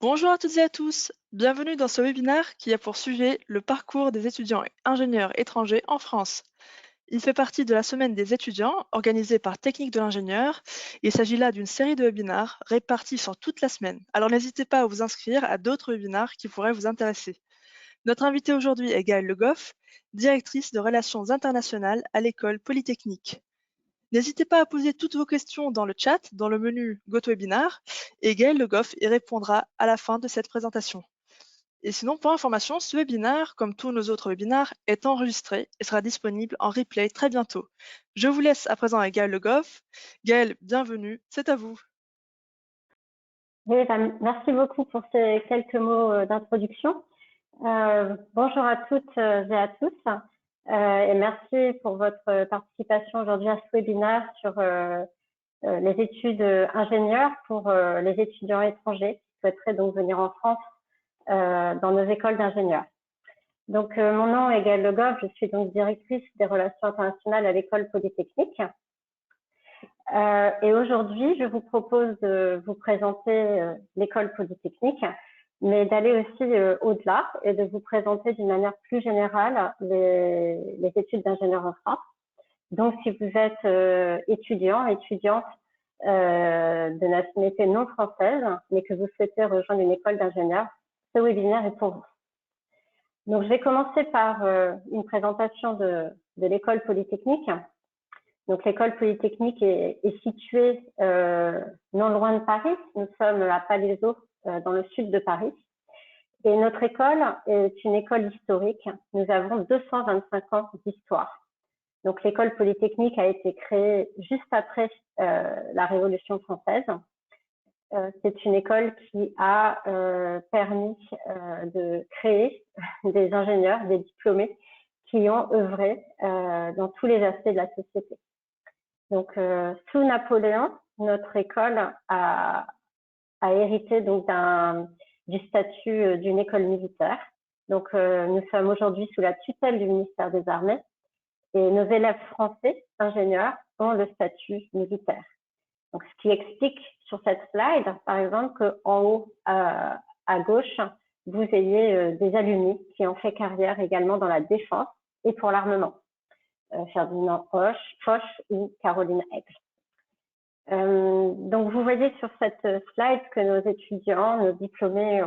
Bonjour à toutes et à tous, bienvenue dans ce webinaire qui a pour sujet le parcours des étudiants et ingénieurs étrangers en France. Il fait partie de la semaine des étudiants organisée par Technique de l'ingénieur. Il s'agit là d'une série de webinaires répartis sur toute la semaine. Alors n'hésitez pas à vous inscrire à d'autres webinaires qui pourraient vous intéresser. Notre invitée aujourd'hui est Gaëlle Le Goff, directrice de Relations internationales à l'École Polytechnique. N'hésitez pas à poser toutes vos questions dans le chat, dans le menu GoToWebinar, et Gaël Le Goff y répondra à la fin de cette présentation. Et sinon, pour information, ce webinaire, comme tous nos autres webinaires, est enregistré et sera disponible en replay très bientôt. Je vous laisse à présent avec Gaël Le Goff. Gaël, bienvenue, c'est à vous. Oui, merci beaucoup pour ces quelques mots d'introduction. Bonjour à toutes et à tous et merci pour votre participation aujourd'hui à ce webinaire sur les études ingénieurs pour les étudiants étrangers qui souhaiteraient donc venir en France dans nos écoles d'ingénieurs. Donc, mon nom est Gaëlle Le Goff, je suis donc directrice des relations internationales à l'École Polytechnique. Et aujourd'hui, je vous propose de vous présenter l'École Polytechnique, mais d'aller aussi au-delà et de vous présenter d'une manière plus générale les études d'ingénieur en France. Donc, si vous êtes étudiant, étudiante de nationalité non française, mais que vous souhaitez rejoindre une école d'ingénieur, ce webinaire est pour vous. Donc, je vais commencer par une présentation de l'École Polytechnique. Donc, l'École Polytechnique est située non loin de Paris. Nous sommes à Palaiseau, dans le sud de Paris. Et notre école est une école historique. Nous avons 225 ans d'histoire. Donc, l'École Polytechnique a été créée juste après la Révolution française. C'est une école qui a permis de créer des ingénieurs, des diplômés qui ont œuvré dans tous les aspects de la société. Donc, sous Napoléon, notre école a hérité donc du statut d'une école militaire. Donc, nous sommes aujourd'hui sous la tutelle du ministère des Armées et nos élèves français, ingénieurs, ont le statut militaire. Donc, ce qui explique sur cette slide, par exemple, qu'en haut à gauche, vous ayez des alumni qui ont fait carrière également dans la défense et pour l'armement. Ferdinand Foch ou Caroline Aigle. Donc, vous voyez sur cette slide que nos étudiants, nos diplômés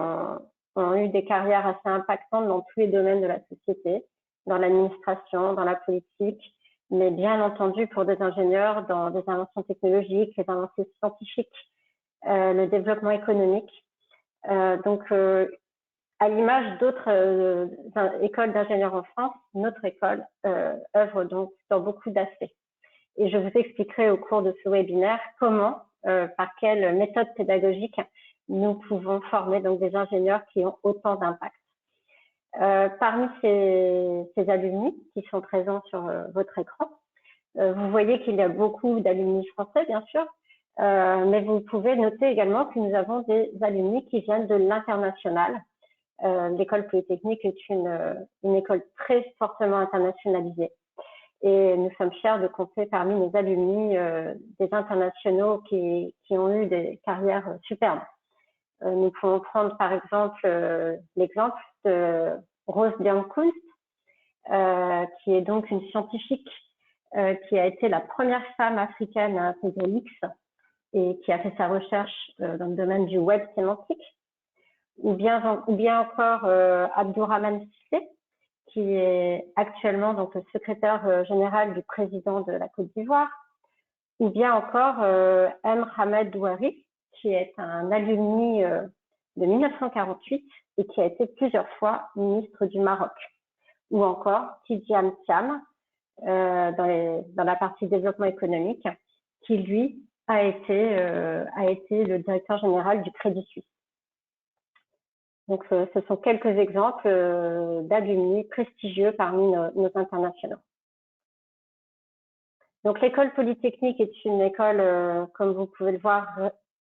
ont eu des carrières assez impactantes dans tous les domaines de la société, dans l'administration, dans la politique, mais bien entendu pour des ingénieurs dans des inventions technologiques, les avancées scientifiques, le développement économique. Donc, à l'image d'autres écoles d'ingénieurs en France, notre école œuvre donc dans beaucoup d'aspects. Et je vous expliquerai au cours de ce webinaire comment, par quelle méthode pédagogique, nous pouvons former donc des ingénieurs qui ont autant d'impact. Parmi ces alumni qui sont présents sur votre écran, vous voyez qu'il y a beaucoup d'alumni français, bien sûr, mais vous pouvez noter également que nous avons des alumni qui viennent de l'international. L'École Polytechnique est une école très fortement internationalisée. Et nous sommes fiers de compter parmi nos alumni des internationaux qui ont eu des carrières superbes. Nous pouvons prendre par exemple l'exemple de Rose Biancourt, qui est donc une scientifique qui a été la première femme africaine à intégrer l'X et qui a fait sa recherche dans le domaine du web sémantique. Ou bien encore Abdourahmane Cissé, qui est actuellement donc le secrétaire général du président de la Côte d'Ivoire, ou bien encore M. Hamed Douari, qui est un alumni de 1948 et qui a été plusieurs fois ministre du Maroc, ou encore Tidjane Thiam dans la partie développement économique, qui lui a été le directeur général du Crédit Suisse. Donc, ce sont quelques exemples d'alumni prestigieux parmi nos internationaux. Donc, l'École Polytechnique est une école, comme vous pouvez le voir,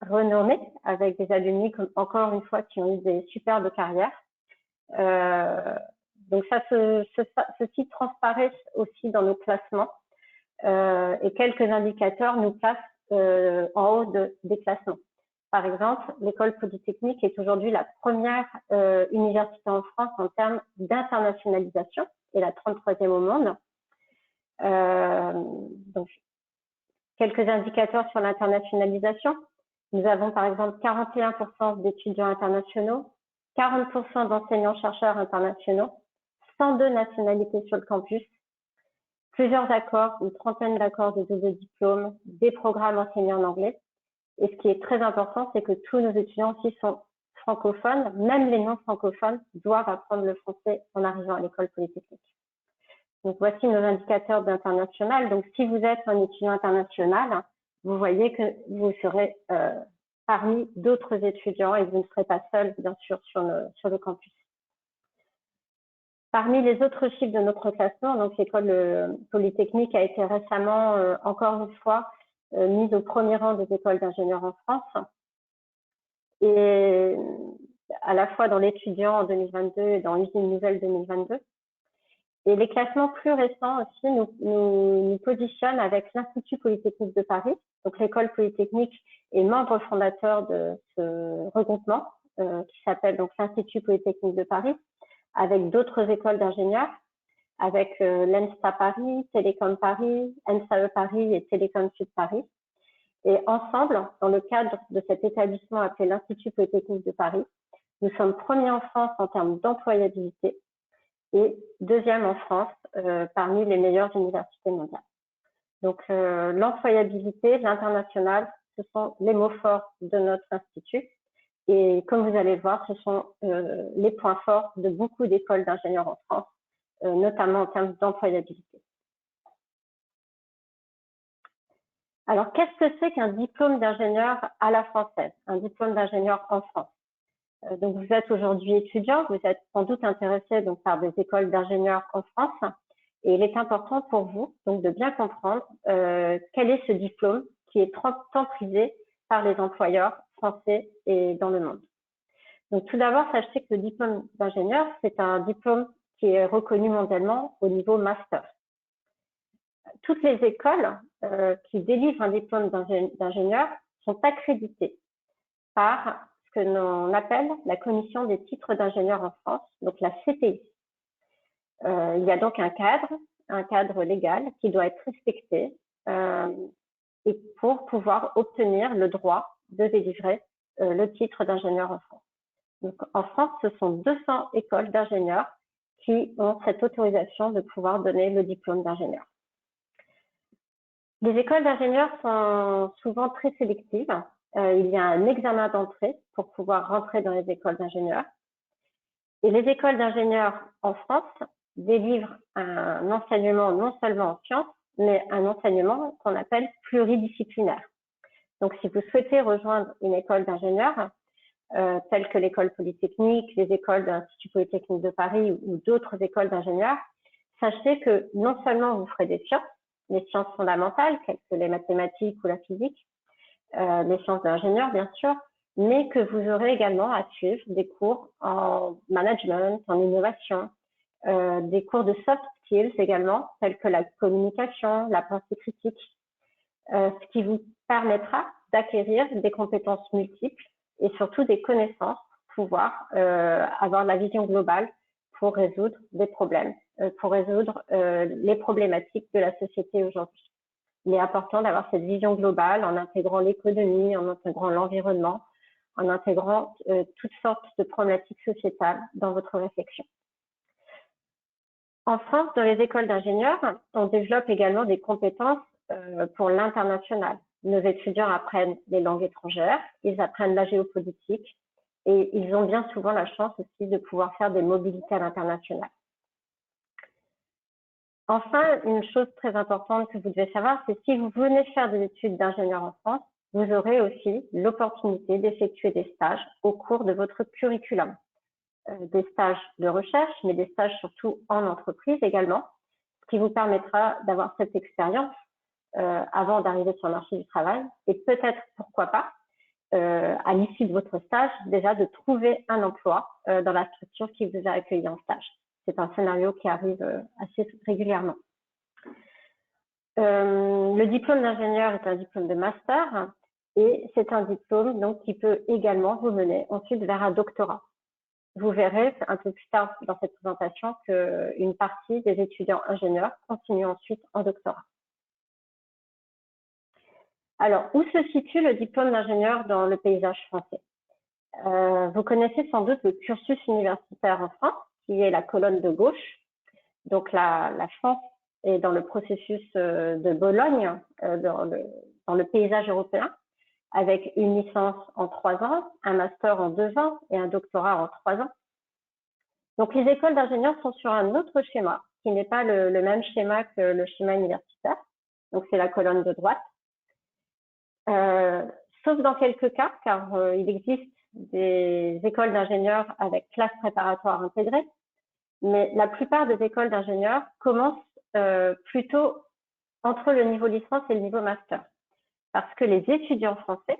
renommée, avec des alumni, encore une fois, qui ont eu des superbes carrières. Donc, ceci transparaît aussi dans nos classements. Et quelques indicateurs nous placent en haut des classements. Par exemple, l'école polytechnique est aujourd'hui la première université en France en termes d'internationalisation et la 33e au monde. Donc, quelques indicateurs sur l'internationalisation. Nous avons par exemple 41% d'étudiants internationaux, 40% d'enseignants-chercheurs internationaux, 102 nationalités sur le campus, plusieurs accords, une trentaine d'accords de double diplôme, des programmes enseignés en anglais. Et ce qui est très important, c'est que tous nos étudiants aussi sont francophones, même les non-francophones doivent apprendre le français en arrivant à l'école polytechnique. Donc voici nos indicateurs d'international. Donc si vous êtes un étudiant international, vous voyez que vous serez parmi d'autres étudiants et vous ne serez pas seul, bien sûr, sur le campus. Parmi les autres chiffres de notre classement, donc l'école polytechnique a été récemment, encore une fois, mise au premier rang des écoles d'ingénieurs en France. Et à la fois dans l'étudiant en 2022 et dans l'usine nouvelle 2022. Et les classements plus récents aussi nous positionnent avec l'Institut Polytechnique de Paris. Donc l'école polytechnique est membre fondateur de ce regroupement qui s'appelle donc l'Institut Polytechnique de Paris, avec d'autres écoles d'ingénieurs, avec l'ENSTA Paris, Télécom Paris, ENSAE Paris et Télécom Sud Paris. Et ensemble, dans le cadre de cet établissement appelé l'Institut Polytechnique de Paris, nous sommes premiers en France en termes d'employabilité et deuxième en France parmi les meilleures universités mondiales. Donc l'employabilité, l'international, ce sont les mots forts de notre institut. Et comme vous allez le voir, ce sont les points forts de beaucoup d'écoles d'ingénieurs en France, notamment en termes d'employabilité. Alors, qu'est-ce que c'est qu'un diplôme d'ingénieur à la française, un diplôme d'ingénieur en France? Donc, vous êtes aujourd'hui étudiant, vous êtes sans doute intéressé donc, par des écoles d'ingénieurs en France, et il est important pour vous donc, de bien comprendre quel est ce diplôme qui est tant prisé par les employeurs français et dans le monde. Donc, tout d'abord, sachez que le diplôme d'ingénieur, c'est un diplôme qui est reconnu mondialement au niveau master. Toutes les écoles qui délivrent un diplôme d'ingénieur sont accréditées par ce que l'on appelle la Commission des titres d'ingénieur en France, donc la CTI. Il y a donc un cadre légal qui doit être respecté et pour pouvoir obtenir le droit de délivrer le titre d'ingénieur en France. Donc, en France, ce sont 200 écoles d'ingénieurs qui ont cette autorisation de pouvoir donner le diplôme d'ingénieur. Les écoles d'ingénieurs sont souvent très sélectives. Il y a un examen d'entrée pour pouvoir rentrer dans les écoles d'ingénieurs. Et les écoles d'ingénieurs en France délivrent un enseignement non seulement en sciences, mais un enseignement qu'on appelle pluridisciplinaire. Donc, si vous souhaitez rejoindre une école d'ingénieurs, telles que l'école polytechnique, les écoles de l'Institut Polytechnique de Paris ou d'autres écoles d'ingénieurs, sachez que non seulement vous ferez des sciences, les sciences fondamentales, telles que les mathématiques ou la physique, les sciences de l'ingénieur, bien sûr, mais que vous aurez également à suivre des cours en management, en innovation, des cours de soft skills également, tels que la communication, la pensée critique, ce qui vous permettra d'acquérir des compétences multiples et surtout des connaissances pour pouvoir avoir la vision globale pour résoudre des problèmes, pour résoudre les problématiques de la société aujourd'hui. Il est important d'avoir cette vision globale en intégrant l'économie, en intégrant l'environnement, en intégrant toutes sortes de problématiques sociétales dans votre réflexion. En France, dans les écoles d'ingénieurs, on développe également des compétences pour l'international. Nos étudiants apprennent les langues étrangères, ils apprennent la géopolitique et ils ont bien souvent la chance aussi de pouvoir faire des mobilités à l'international. Enfin, une chose très importante que vous devez savoir, c'est si vous venez faire des études d'ingénieur en France, vous aurez aussi l'opportunité d'effectuer des stages au cours de votre curriculum. Des stages de recherche, mais des stages surtout en entreprise également, ce qui vous permettra d'avoir cette expérience avant d'arriver sur le marché du travail et peut-être, pourquoi pas, à l'issue de votre stage, déjà de trouver un emploi dans la structure qui vous a accueilli en stage. C'est un scénario qui arrive assez régulièrement. Le diplôme d'ingénieur est un diplôme de master Et c'est un diplôme donc, qui peut également vous mener ensuite vers un doctorat. Vous verrez un peu plus tard dans cette présentation qu'une partie des étudiants ingénieurs continuent ensuite en doctorat. Alors, où se situe le diplôme d'ingénieur dans le paysage français? Vous connaissez sans doute le cursus universitaire en France, qui est la colonne de gauche. Donc, la France est dans le processus de Bologne, dans le paysage européen, avec une licence en 3 ans, un master en 2 ans et un doctorat en 3 ans. Donc, les écoles d'ingénieurs sont sur un autre schéma, qui n'est pas le même schéma que le schéma universitaire. Donc, c'est la colonne de droite. Sauf dans quelques cas, car il existe des écoles d'ingénieurs avec classe préparatoire intégrée, mais la plupart des écoles d'ingénieurs commencent plutôt entre le niveau licence et le niveau master, parce que les étudiants français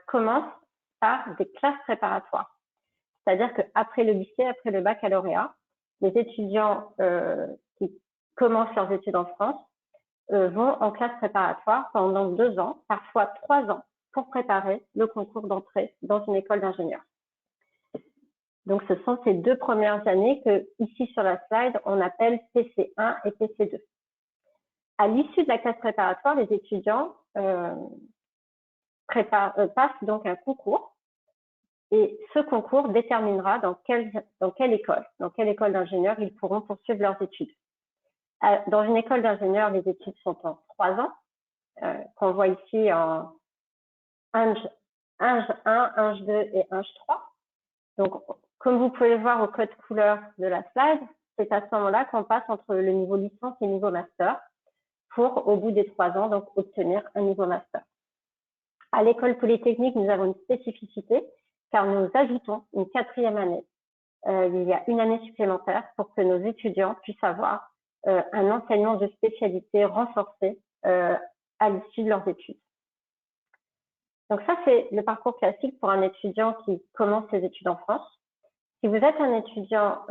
commencent par des classes préparatoires. C'est-à-dire qu'après le lycée, après le baccalauréat, les étudiants qui commencent leurs études en France vont en classe préparatoire pendant 2 ans, parfois 3 ans, pour préparer le concours d'entrée dans une école d'ingénieur. Donc, ce sont ces 2 premières années que, ici sur la slide, on appelle PC1 et PC2. À l'issue de la classe préparatoire, les étudiants passent donc un concours. Et ce concours déterminera dans quelle école d'ingénieur ils pourront poursuivre leurs études. Dans une école d'ingénieur, les études sont en 3 ans, qu'on voit ici en Ing 1, Ing 2 et Ing 3. Donc, comme vous pouvez le voir au code couleur de la slide, c'est à ce moment-là qu'on passe entre le niveau licence et le niveau master pour, au bout des 3 ans, donc obtenir un niveau master. À l'école polytechnique, nous avons une spécificité car nous ajoutons une 4e année. Il y a une année supplémentaire pour que nos étudiants puissent avoir un enseignement de spécialité renforcé à l'issue de leurs études. Donc ça, c'est le parcours classique pour un étudiant qui commence ses études en France. Si vous êtes un étudiant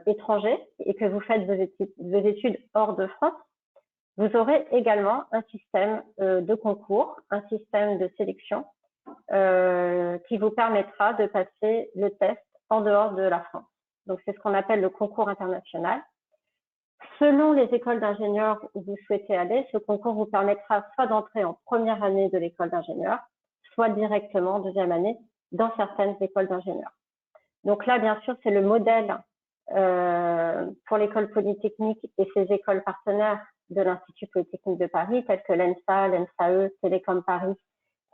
étranger et que vous faites vos études hors de France, vous aurez également un système de concours, un système de sélection qui vous permettra de passer le test en dehors de la France. Donc, c'est ce qu'on appelle le concours international. Selon les écoles d'ingénieurs où vous souhaitez aller, ce concours vous permettra soit d'entrer en première année de l'école d'ingénieur, soit directement en 2e année dans certaines écoles d'ingénieurs. Donc là, bien sûr, c'est le modèle pour l'école polytechnique et ses écoles partenaires de l'Institut Polytechnique de Paris, tels que l'ENSA, l'ENSAE, Télécom Paris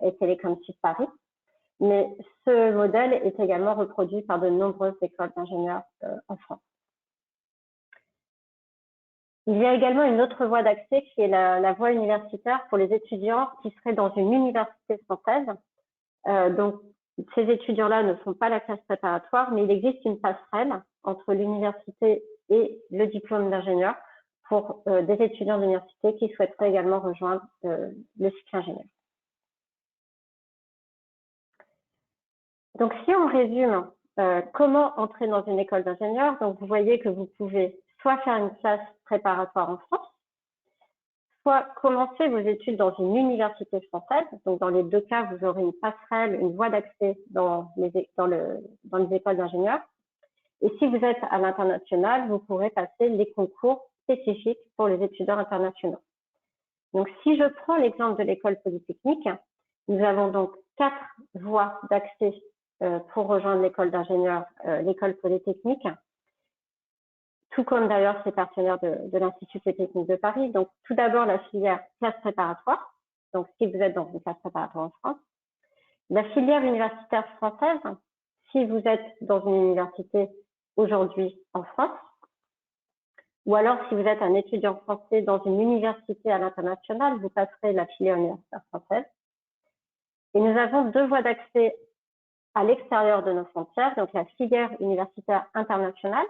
et Télécom Sud Paris. Mais ce modèle est également reproduit par de nombreuses écoles d'ingénieurs en France. Il y a également une autre voie d'accès qui est la voie universitaire pour les étudiants qui seraient dans une université française. Donc, ces étudiants-là ne font pas la classe préparatoire, mais il existe une passerelle entre l'université et le diplôme d'ingénieur pour des étudiants d'université qui souhaiteraient également rejoindre le cycle ingénieur. Donc, si on résume comment entrer dans une école d'ingénieur, donc vous voyez que vous pouvez soit faire une classe préparatoire en France, soit commencer vos études dans une université française. Donc, dans les 2 cas, vous aurez une passerelle, une voie d'accès dans les écoles d'ingénieurs. Et si vous êtes à l'international, vous pourrez passer les concours spécifiques pour les étudiants internationaux. Donc, si je prends l'exemple de l'école polytechnique, nous avons donc 4 voies d'accès pour rejoindre l'école d'ingénieur, l'école polytechnique, tout comme d'ailleurs ses partenaires de l'Institut Polytechnique de Paris. Donc, tout d'abord, la filière classe préparatoire. Donc, si vous êtes dans une classe préparatoire en France. La filière universitaire française, si vous êtes dans une université aujourd'hui en France. Ou alors, si vous êtes un étudiant français dans une université à l'international, vous passerez la filière universitaire française. Et nous avons 2 voies d'accès à l'extérieur de nos frontières, donc la filière universitaire internationale.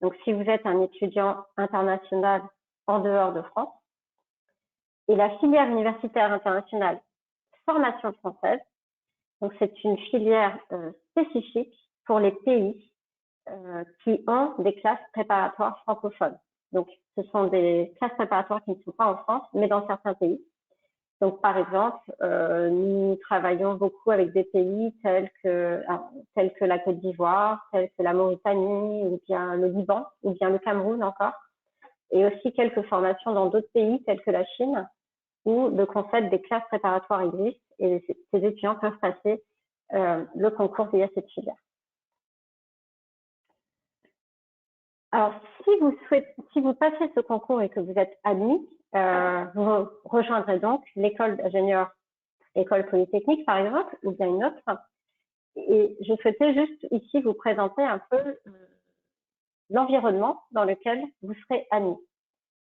Donc, si vous êtes un étudiant international en dehors de France, et la filière universitaire internationale formation française. Donc, c'est une filière spécifique pour les pays qui ont des classes préparatoires francophones. Donc, ce sont des classes préparatoires qui ne sont pas en France, mais dans certains pays. Donc, par exemple, nous travaillons beaucoup avec des pays tels que la Côte d'Ivoire, tels que la Mauritanie, ou bien le Liban, ou bien le Cameroun encore, et aussi quelques formations dans d'autres pays tels que la Chine, où le concept des classes préparatoires existe et ces étudiants peuvent passer le concours via cette filière. Alors, si vous passez ce concours et que vous êtes admis, vous rejoindrez donc l'école d'ingénieur, école polytechnique par exemple, ou bien une autre. Et je souhaitais juste ici vous présenter un peu l'environnement dans lequel vous serez admis.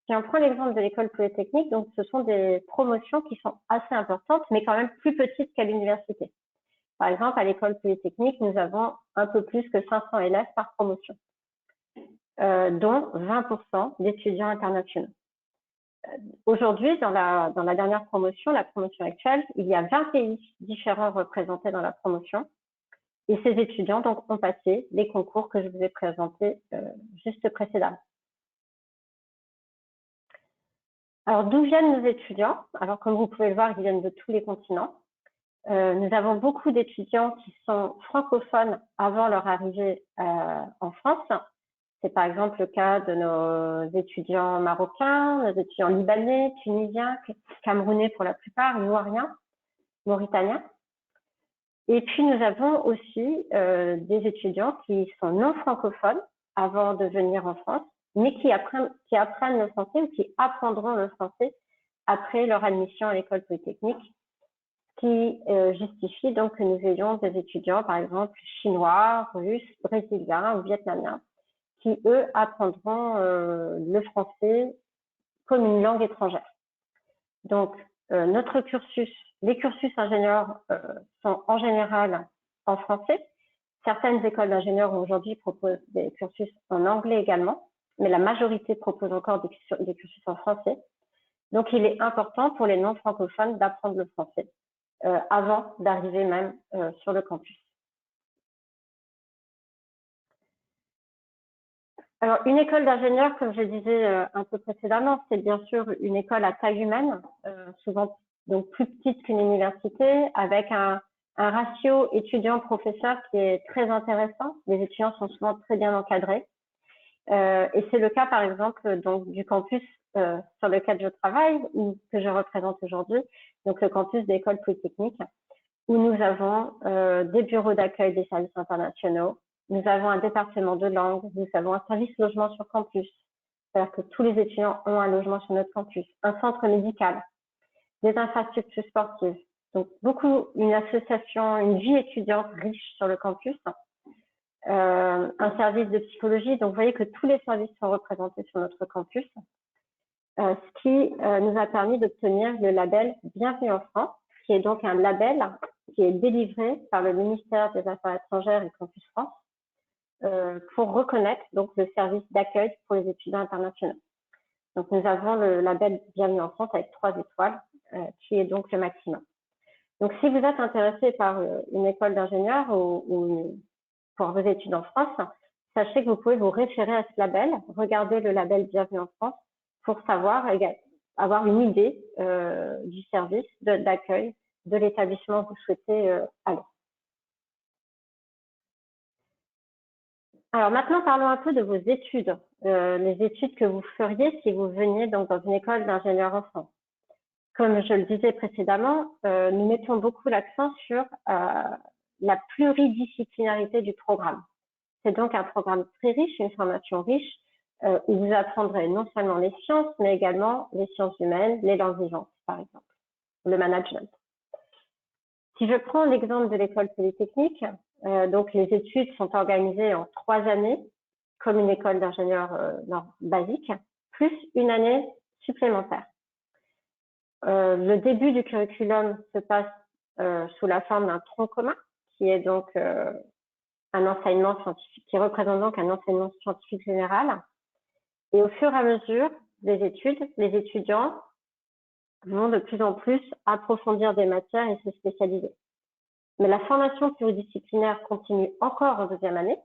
Si on prend l'exemple de l'école polytechnique, donc ce sont des promotions qui sont assez importantes, mais quand même plus petites qu'à l'université. Par exemple, à l'école polytechnique, nous avons un peu plus que 500 élèves par promotion, dont 20% d'étudiants internationaux. Aujourd'hui, dans la dernière promotion, la promotion actuelle, il y a 20 pays différents représentés dans la promotion. Et ces étudiants donc, ont passé les concours que je vous ai présentés juste précédemment. Alors, d'où viennent nos étudiants? Alors, comme vous pouvez le voir, ils viennent de tous les continents. Nous avons beaucoup d'étudiants qui sont francophones avant leur arrivée en France. C'est par exemple le cas de nos étudiants marocains, nos étudiants libanais, tunisiens, camerounais pour la plupart, ivoiriens, mauritaniens. Et puis, nous avons aussi des étudiants qui sont non francophones avant de venir en France, mais qui apprennent le français ou qui apprendront le français après leur admission à l'école polytechnique, qui justifie donc que nous ayons des étudiants, par exemple, chinois, russes, brésiliens ou vietnamiens, qui, eux, apprendront le français comme une langue étrangère. Donc, notre cursus, les cursus ingénieurs sont en général en français. Certaines écoles d'ingénieurs aujourd'hui proposent des cursus en anglais également, mais la majorité propose encore des cursus en français. Donc, il est important pour les non-francophones d'apprendre le français avant d'arriver même sur le campus. Alors, une école d'ingénieurs, comme je disais un peu précédemment, c'est bien sûr une école à taille humaine, souvent donc plus petite qu'une université, avec un ratio étudiant-professeur qui est très intéressant. Les étudiants sont souvent très bien encadrés. Et c'est le cas, par exemple, donc, du campus sur lequel je travaille ou que je représente aujourd'hui, donc le campus de l'école polytechnique, où nous avons des bureaux d'accueil des services internationaux, nous avons un département de langue, nous avons un service logement sur campus, c'est-à-dire que tous les étudiants ont un logement sur notre campus, un centre médical, des infrastructures sportives, donc une association, une vie étudiante riche sur le campus, un service de psychologie, donc vous voyez que tous les services sont représentés sur notre campus, ce qui nous a permis d'obtenir le label Bienvenue en France, qui est donc un label qui est délivré par le ministère des Affaires étrangères et Campus France pour reconnaître donc le service d'accueil pour les étudiants internationaux. Donc nous avons le label Bienvenue en France avec 3 étoiles, qui est donc le maximum. Donc si vous êtes intéressé par une école d'ingénieurs ou pour vos études en France, sachez que vous pouvez vous référer à ce label, regarder le label Bienvenue en France pour savoir, avoir une idée du service d'accueil de l'établissement où vous souhaitez aller. Alors maintenant, parlons un peu de vos études, les études que vous feriez si vous veniez donc dans une école d'ingénieur en France. Comme je le disais précédemment, nous mettons beaucoup l'accent sur la pluridisciplinarité du programme. C'est donc un programme très riche, une formation riche, où vous apprendrez non seulement les sciences, mais également les sciences humaines, les langues vivantes, par exemple, le management. Si je prends l'exemple de l'école polytechnique, donc les études sont organisées en 3 années, comme une école d'ingénieur basique, plus une année supplémentaire. Le début du curriculum se passe sous la forme d'un tronc commun, qui est donc un enseignement scientifique, qui représente donc un enseignement scientifique général. Et au fur et à mesure des études, les étudiants vont de plus en plus approfondir des matières et se spécialiser. Mais la formation pluridisciplinaire continue encore en 2e année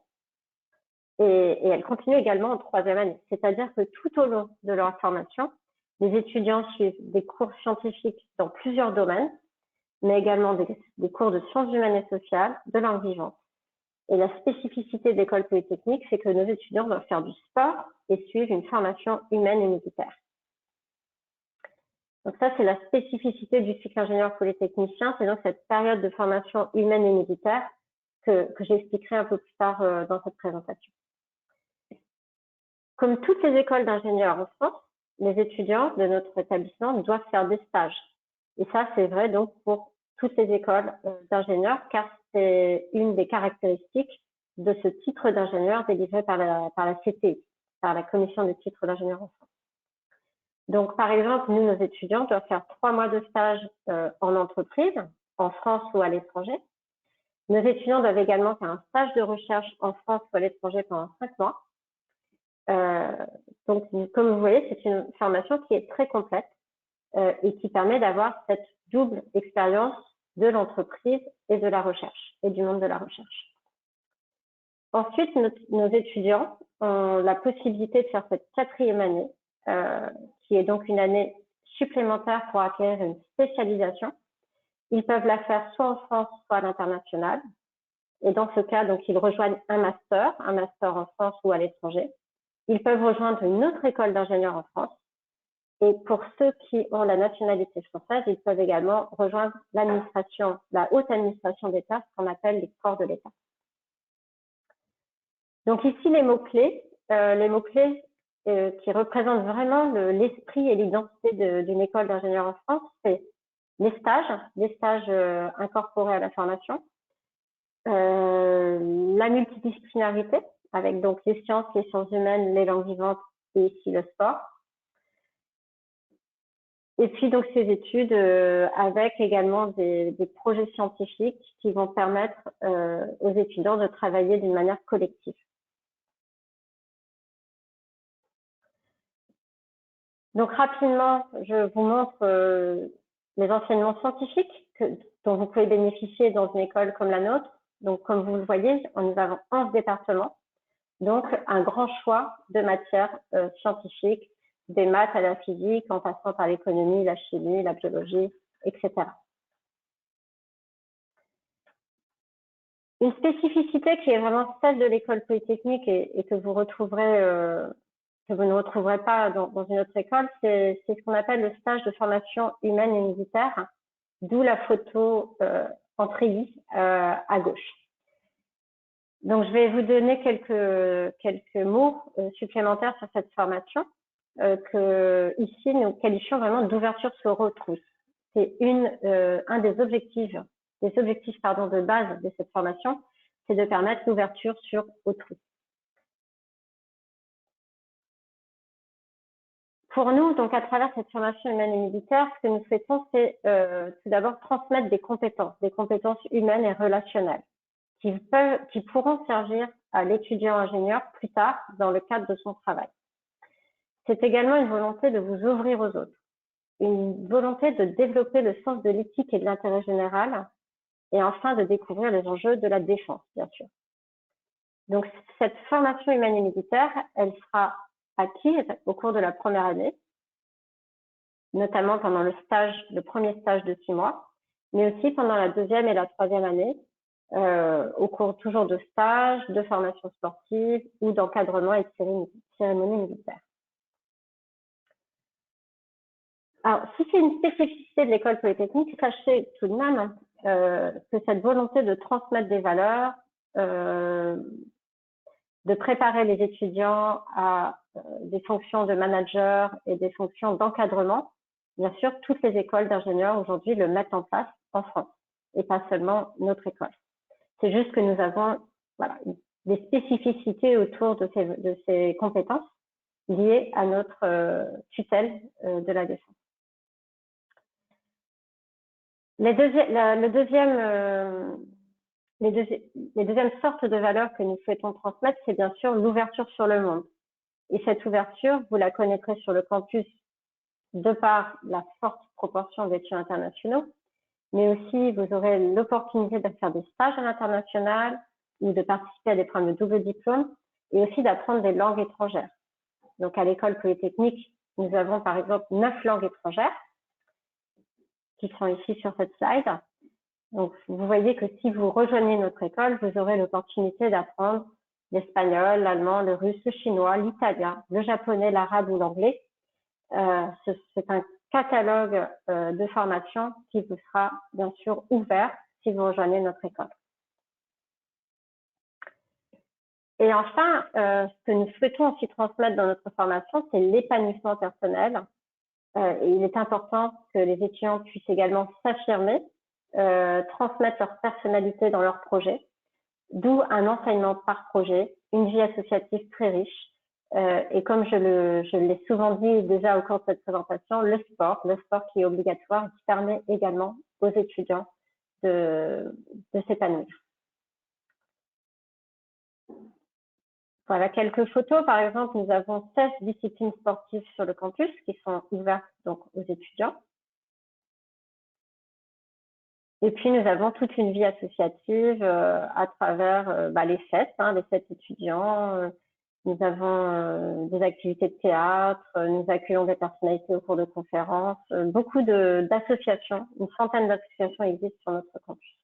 et elle continue également en 3e année. C'est-à-dire que tout au long de leur formation, Les étudiants suivent des cours scientifiques dans plusieurs domaines, mais également des cours de sciences humaines et sociales, de langue vivante. Et la spécificité de l'école polytechnique, c'est que nos étudiants doivent faire du sport et suivre une formation humaine et militaire. Donc ça, c'est la spécificité du cycle ingénieur polytechnicien, c'est donc cette période de formation humaine et militaire que j'expliquerai un peu plus tard dans cette présentation. Comme toutes les écoles d'ingénieurs en France, les étudiants de notre établissement doivent faire des stages. Et ça, c'est vrai donc pour toutes les écoles d'ingénieurs, car c'est une des caractéristiques de ce titre d'ingénieur délivré par la CTI, par la Commission des titres d'ingénieur en France. Donc, par exemple, nous, nos étudiants doivent faire 3 mois de stage en entreprise, en France ou à l'étranger. Nos étudiants doivent également faire un stage de recherche en France ou à l'étranger pendant 5 mois. Donc, comme vous voyez, c'est une formation qui est très complète et qui permet d'avoir cette double expérience de l'entreprise et de la recherche, et du monde de la recherche. Ensuite, nos étudiants ont la possibilité de faire cette 4e année, qui est donc une année supplémentaire pour acquérir une spécialisation. Ils peuvent la faire soit en France, soit à l'international. Et dans ce cas, donc, ils rejoignent un master en France ou à l'étranger. Ils peuvent rejoindre une autre école d'ingénieurs en France. Et pour ceux qui ont la nationalité française, ils peuvent également rejoindre l'administration, la haute administration d'État, ce qu'on appelle les corps de l'État. Donc ici, les mots-clés qui représentent vraiment l'esprit et l'identité d'une école d'ingénieurs en France, c'est les stages incorporés à la formation, la multidisciplinarité, avec donc les sciences humaines, les langues vivantes et ici le sport. Et puis donc ces études avec également des projets scientifiques qui vont permettre aux étudiants de travailler d'une manière collective. Donc rapidement, je vous montre les enseignements scientifiques dont vous pouvez bénéficier dans une école comme la nôtre. Donc comme vous le voyez, nous avons 11 départements, donc un grand choix de matières scientifiques, des maths à la physique, en passant par l'économie, la chimie, la biologie, etc. Une spécificité qui est vraiment celle de l'école polytechnique et que vous retrouverez que vous ne retrouverez pas dans une autre école, c'est ce qu'on appelle le stage de formation humaine et militaire, d'où la photo en treillis à gauche. Donc, je vais vous donner quelques mots supplémentaires sur cette formation que ici nous qualifions vraiment d'ouverture sur autrui. C'est un des objectifs de base de cette formation, c'est de permettre l'ouverture sur autrui. Pour nous, donc à travers cette formation humaine et militaire, ce que nous souhaitons, c'est tout d'abord transmettre des compétences humaines et relationnelles, qui pourront servir à l'étudiant ingénieur plus tard dans le cadre de son travail. C'est également une volonté de vous ouvrir aux autres, une volonté de développer le sens de l'éthique et de l'intérêt général, et enfin de découvrir les enjeux de la défense, bien sûr. Donc cette formation humaine et militaire, elle sera acquise au cours de la première année, notamment pendant le premier stage de 6 mois, mais aussi pendant la 2e et la 3e année, au cours toujours de stages, de formation sportive ou d'encadrement et de cérémonie militaire. Alors, si c'est une spécificité de l'école polytechnique, sachez tout de même que cette volonté de transmettre des valeurs, de préparer les étudiants à des fonctions de manager et des fonctions d'encadrement, bien sûr, toutes les écoles d'ingénieurs aujourd'hui le mettent en place en France, et pas seulement notre école. C'est juste que nous avons des spécificités autour de ces compétences liées à notre tutelle de la défense. Les deuxièmes sortes de valeurs que nous souhaitons transmettre, c'est bien sûr l'ouverture sur le monde. Et cette ouverture, vous la connaîtrez sur le campus de par la forte proportion d'étudiants internationaux, mais aussi vous aurez l'opportunité de faire des stages à l'international ou de participer à des programmes de double diplôme et aussi d'apprendre des langues étrangères. Donc à l'école polytechnique, Nous avons par exemple 9 langues étrangères qui sont ici sur cette slide. Donc, vous voyez que si vous rejoignez notre école, vous aurez l'opportunité d'apprendre l'espagnol, l'allemand, le russe, le chinois, l'italien, le japonais, l'arabe ou l'anglais. C'est un catalogue de formation qui vous sera bien sûr ouvert si vous rejoignez notre école. Et enfin, ce que nous souhaitons aussi transmettre dans notre formation, c'est l'épanouissement personnel. Et il est important que les étudiants puissent également s'affirmer, transmettre leur personnalité dans leurs projets, d'où un enseignement par projet, une vie associative très riche. Et comme je l'ai souvent dit déjà au cours de cette présentation, le sport qui est obligatoire et qui permet également aux étudiants de s'épanouir. Voilà quelques photos. Par exemple, nous avons 16 disciplines sportives sur le campus qui sont ouvertes donc aux étudiants. Et puis, nous avons toute une vie associative à travers les fêtes, les fêtes étudiants. Nous avons des activités de théâtre, nous accueillons des personnalités au cours de conférences. Beaucoup d'associations, une centaine d'associations existent sur notre campus.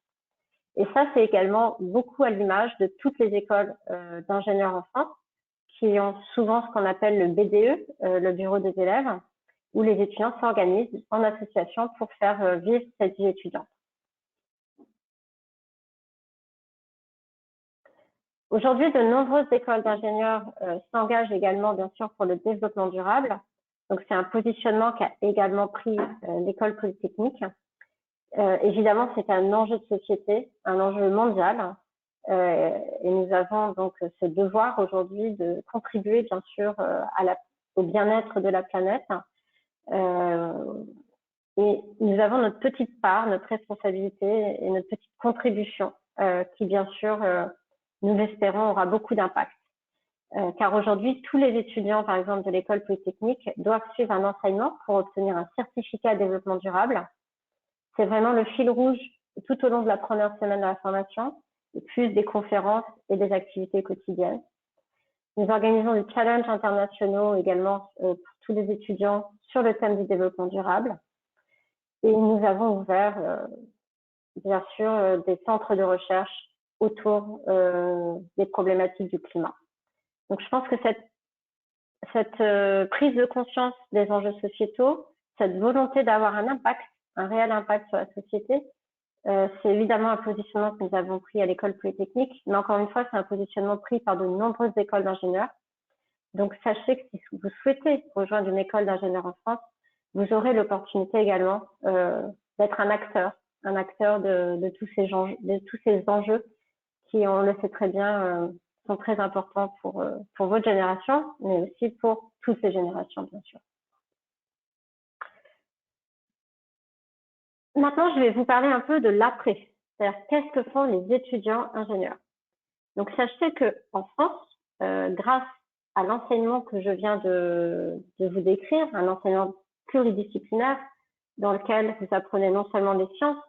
Et ça, c'est également beaucoup à l'image de toutes les écoles d'ingénieurs en France qui ont souvent ce qu'on appelle le BDE, le bureau des élèves, où les étudiants s'organisent en association pour faire vivre cette vie étudiante. Aujourd'hui, de nombreuses écoles d'ingénieurs s'engagent également, bien sûr, pour le développement durable. Donc, c'est un positionnement qu'a également pris l'école polytechnique. Évidemment, c'est un enjeu de société, un enjeu mondial. Et nous avons donc ce devoir aujourd'hui de contribuer, bien sûr, au bien-être de la planète. Et nous avons notre petite part, notre responsabilité et notre petite contribution qui, bien sûr, nous l'espérons, aura beaucoup d'impact. Car aujourd'hui, tous les étudiants, par exemple, de l'école polytechnique, doivent suivre un enseignement pour obtenir un certificat de développement durable. C'est vraiment le fil rouge tout au long de la première semaine de la formation, et plus des conférences et des activités quotidiennes. Nous organisons des challenges internationaux également pour tous les étudiants sur le thème du développement durable. Et nous avons ouvert, bien sûr, des centres de recherche autour des problématiques du climat. Donc, je pense que cette prise de conscience des enjeux sociétaux, cette volonté d'avoir un impact, un réel impact sur la société, c'est évidemment un positionnement que nous avons pris à l'école polytechnique, mais encore une fois, c'est un positionnement pris par de nombreuses écoles d'ingénieurs. Donc, sachez que si vous souhaitez rejoindre une école d'ingénieurs en France, vous aurez l'opportunité également d'être un acteur de tous ces enjeux qui, on le sait très bien, sont très importants pour votre génération, mais aussi pour toutes les générations, bien sûr. Maintenant, je vais vous parler un peu de l'après, c'est-à-dire qu'est-ce que font les étudiants ingénieurs. Donc, sachez qu'en France, grâce à l'enseignement que je viens de vous décrire, un enseignement pluridisciplinaire dans lequel vous apprenez non seulement des sciences,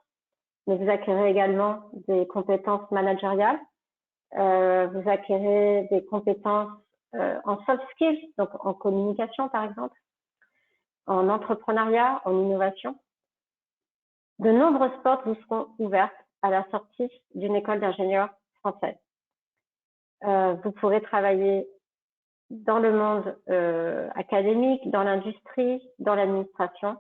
mais vous acquérez également des compétences managériales, vous acquérez des compétences en soft skills, donc en communication par exemple, en entrepreneuriat, en innovation. De nombreuses portes vous seront ouvertes à la sortie d'une école d'ingénieurs française. Vous pourrez travailler dans le monde académique, dans l'industrie, dans l'administration.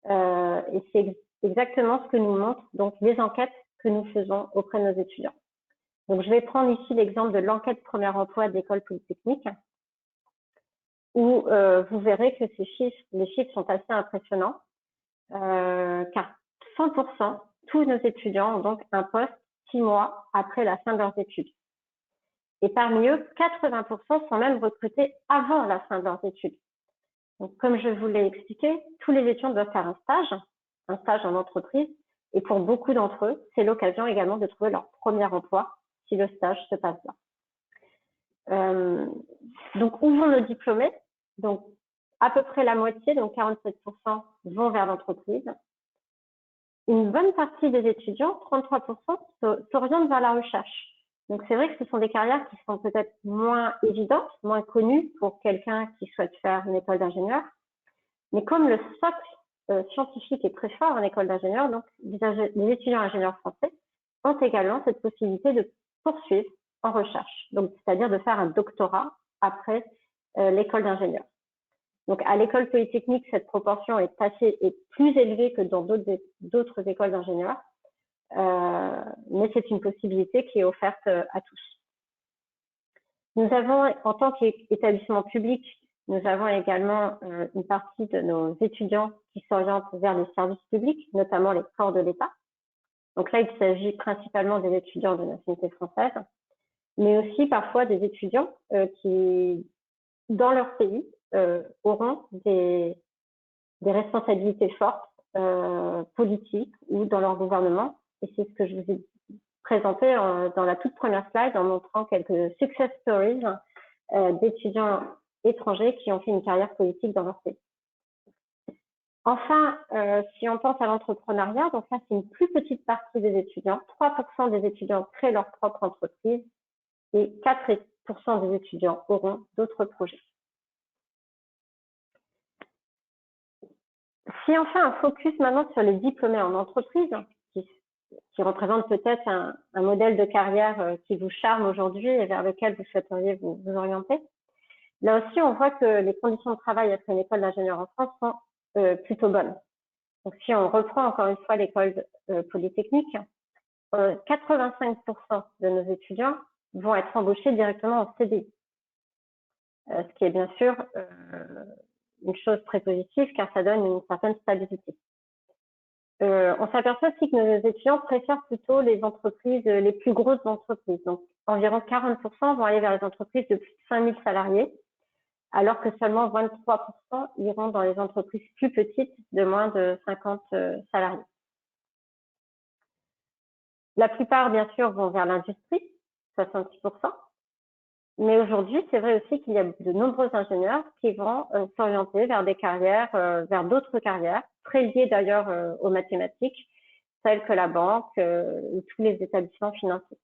Et c'est exactement ce que nous montrent donc les enquêtes que nous faisons auprès de nos étudiants. Donc, je vais prendre ici l'exemple de l'enquête premier emploi de l'école polytechnique, où vous verrez que les chiffres sont assez impressionnants, car 100%, tous nos étudiants ont donc un poste 6 mois après la fin de leurs études. Et parmi eux, 80% sont même recrutés avant la fin de leurs études. Donc, comme je vous l'ai expliqué, tous les étudiants doivent faire un stage en entreprise, et pour beaucoup d'entre eux, c'est l'occasion également de trouver leur premier emploi si le stage se passe bien. Donc, où vont nos diplômés? Donc, à peu près la moitié, donc 47%, vont vers l'entreprise. Une bonne partie des étudiants, 33%, s'orientent vers la recherche. Donc, c'est vrai que ce sont des carrières qui sont peut-être moins évidentes, moins connues pour quelqu'un qui souhaite faire une école d'ingénieur. Mais comme le socle scientifique est très fort en école d'ingénieur, donc les étudiants ingénieurs français ont également cette possibilité de poursuivre en recherche, donc c'est-à-dire de faire un doctorat après l'école d'ingénieur. Donc à l'école polytechnique, cette proportion est plus élevée que dans d'autres écoles d'ingénieurs, mais c'est une possibilité qui est offerte à tous. Nous avons, en tant qu'établissement public, nous avons également une partie de nos étudiants qui s'orientent vers les services publics, notamment les corps de l'État. Donc là, il s'agit principalement des étudiants de nationalité française, mais aussi parfois des étudiants qui, dans leur pays, auront des responsabilités fortes politiques ou dans leur gouvernement. Et c'est ce que je vous ai présenté dans la toute première slide en montrant quelques success stories d'étudiants étrangers qui ont fait une carrière politique dans leur pays. Enfin, si on pense à l'entrepreneuriat, donc ça c'est une plus petite partie des étudiants. 3% des étudiants créent leur propre entreprise et 4% des étudiants auront d'autres projets. Si on fait un focus maintenant sur les diplômés en entreprise, qui représente peut-être un modèle de carrière qui vous charme aujourd'hui et vers lequel vous souhaiteriez vous orienter, là aussi on voit que les conditions de travail après une école d'ingénieur en France sont plutôt bonnes. Donc si on reprend encore une fois l'école polytechnique, 85% de nos étudiants vont être embauchés directement en CDI. Ce qui est bien sûr une chose très positive car ça donne une certaine stabilité. On s'aperçoit aussi que nos étudiants préfèrent plutôt les entreprises, les plus grosses entreprises. Donc environ 40% vont aller vers les entreprises de plus de 5000 salariés, alors que seulement 23% iront dans les entreprises plus petites de moins de 50 salariés. La plupart, bien sûr, vont vers l'industrie, 66%. Mais aujourd'hui, c'est vrai aussi qu'il y a de nombreux ingénieurs qui vont s'orienter vers des carrières, vers d'autres carrières, très liées d'ailleurs aux mathématiques, telles que la banque ou tous les établissements financiers.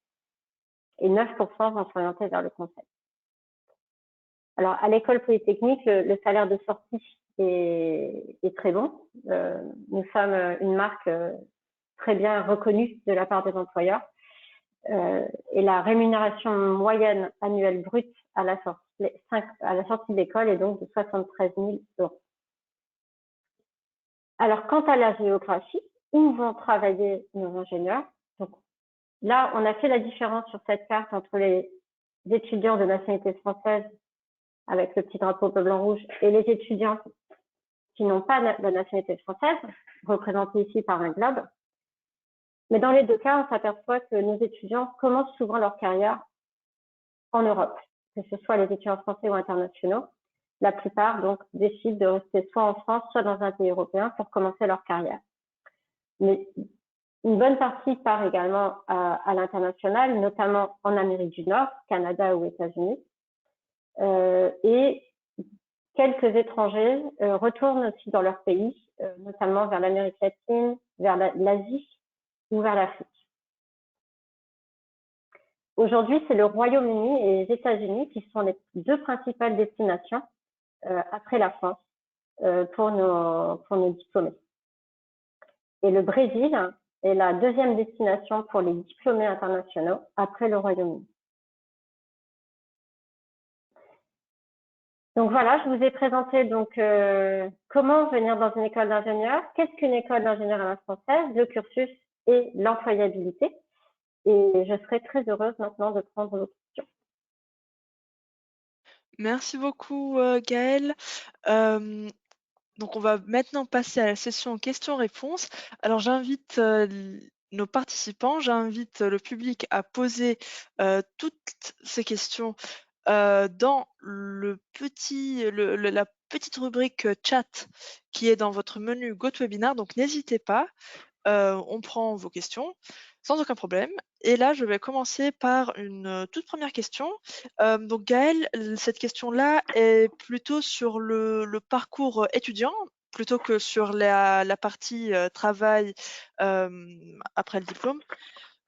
Et 9% vont s'orienter vers le conseil. Alors, à l'école polytechnique, le salaire de sortie est très bon. Nous sommes une marque très bien reconnue de la part des employeurs. Et la rémunération moyenne annuelle brute à la sortie de l'école est donc de 73 000 euros. Alors, quant à la géographie, où vont travailler nos ingénieurs? Donc, là, on a fait la différence sur cette carte entre les étudiants de nationalité française avec le petit drapeau bleu, blanc, rouge et les étudiants qui n'ont pas la nationalité française, représentés ici par un globe. Mais dans les deux cas, on s'aperçoit que nos étudiants commencent souvent leur carrière en Europe, que ce soit les étudiants français ou internationaux. La plupart, donc, décident de rester soit en France, soit dans un pays européen pour commencer leur carrière. Mais une bonne partie part également à l'international, notamment en Amérique du Nord, Canada ou États-Unis. Et quelques étrangers retournent aussi dans leur pays, notamment vers l'Amérique latine, vers l'Asie ou vers l'Afrique. Aujourd'hui, c'est le Royaume-Uni et les États-Unis qui sont les deux principales destinations après la France pour nos diplômés. Et le Brésil est la deuxième destination pour les diplômés internationaux après le Royaume-Uni. Donc voilà, je vous ai présenté donc comment venir dans une école d'ingénieur, qu'est-ce qu'une école d'ingénieur à la française, le cursus et l'employabilité. Et je serai très heureuse maintenant de prendre vos questions. Merci beaucoup, Gaëlle. Donc on va maintenant passer à la session questions-réponses. Alors j'invite nos participants, j'invite le public à poser toutes ces questions dans la petite rubrique chat qui est dans votre menu GoToWebinar. Donc n'hésitez pas, on prend vos questions sans aucun problème. Et là, je vais commencer par une toute première question. Donc Gaëlle, cette question-là est plutôt sur le parcours étudiant, plutôt que sur la partie travail après le diplôme.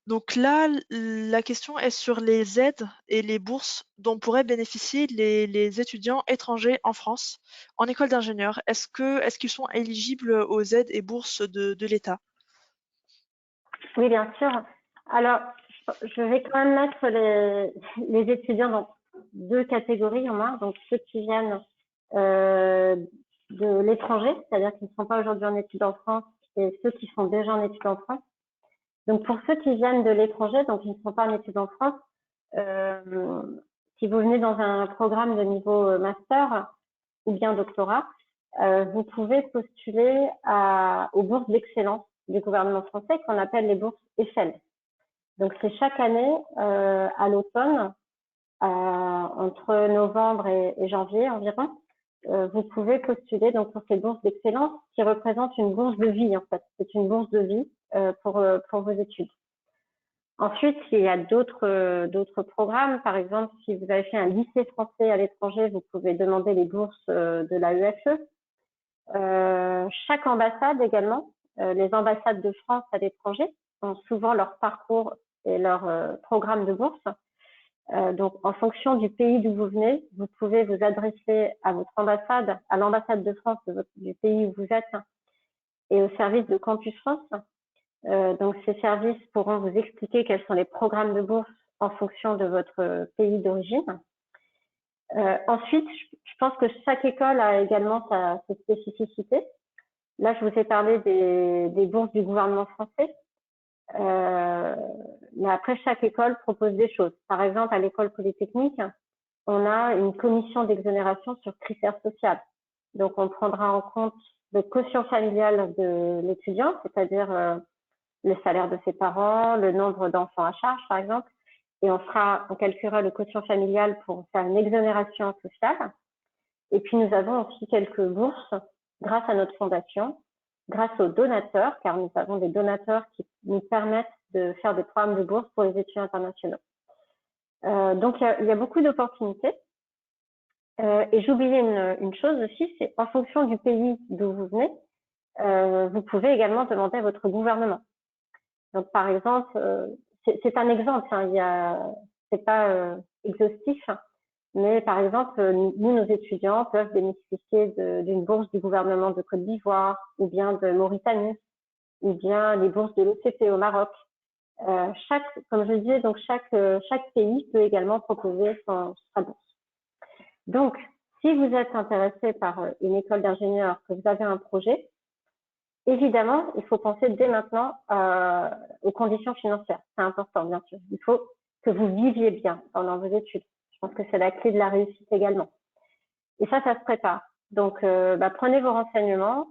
Donc là, la question est sur les aides et les bourses dont pourraient bénéficier les étudiants étrangers en France, en école d'ingénieur. Est-ce qu'ils sont éligibles aux aides et bourses de l'État? Oui, bien sûr. Alors, je vais quand même mettre les étudiants dans deux catégories en moins. Donc, ceux qui viennent de l'étranger, c'est-à-dire qui ne sont pas aujourd'hui en études en France, et ceux qui sont déjà en études en France. Donc, pour ceux qui viennent de l'étranger, donc qui ne sont pas en études en France, euh, si vous venez dans un programme de niveau master ou bien doctorat, vous pouvez postuler aux bourses d'excellence du gouvernement français qu'on appelle les bourses Eiffel. Donc, c'est chaque année à l'automne, entre novembre et janvier environ, vous pouvez postuler donc pour ces bourses d'excellence qui représentent une bourse de vie en fait. C'est une bourse de vie pour vos études. Ensuite, il y a d'autres programmes. Par exemple, si vous avez fait un lycée français à l'étranger, vous pouvez demander les bourses de la UFE. Chaque ambassade également, les ambassades de France à l'étranger ont souvent leur parcours et leur programme de bourse. Donc, en fonction du pays d'où vous venez, vous pouvez vous adresser à votre ambassade, à l'ambassade de France du pays où vous êtes, et au service de Campus France. Donc, ces services pourront vous expliquer quels sont les programmes de bourse en fonction de votre pays d'origine. Ensuite, je pense que chaque école a également sa spécificité. Là, je vous ai parlé des bourses du gouvernement français. Mais après, chaque école propose des choses. Par exemple, à l'école polytechnique, on a une commission d'exonération sur critères sociaux. Donc, on prendra en compte le quotient familial de l'étudiant, c'est-à-dire le salaire de ses parents, le nombre d'enfants à charge, par exemple, et on calculera le quotient familial pour faire une exonération sociale. Et puis, nous avons aussi quelques bourses grâce à notre fondation, grâce aux donateurs, car nous avons des donateurs qui nous permettent de faire des programmes de bourse pour les étudiants internationaux. Donc, il y a beaucoup d'opportunités. Et j'oubliais une chose aussi, c'est en fonction du pays d'où vous venez, vous pouvez également demander à votre gouvernement. Donc, par exemple, c'est un exemple, hein, c'est pas exhaustif, mais par exemple, nous, nos étudiants peuvent bénéficier d'une bourse du gouvernement de Côte d'Ivoire, ou bien de Mauritanie, ou bien les bourses de l'OCP au Maroc. Comme je le disais, donc chaque pays peut également proposer sa bourse. Donc, si vous êtes intéressé par une école d'ingénieur, que vous avez un projet, évidemment, il faut penser dès maintenant aux conditions financières. C'est important, bien sûr. Il faut que vous viviez bien pendant vos études. Je pense que c'est la clé de la réussite également. Et ça se prépare. Donc, prenez vos renseignements,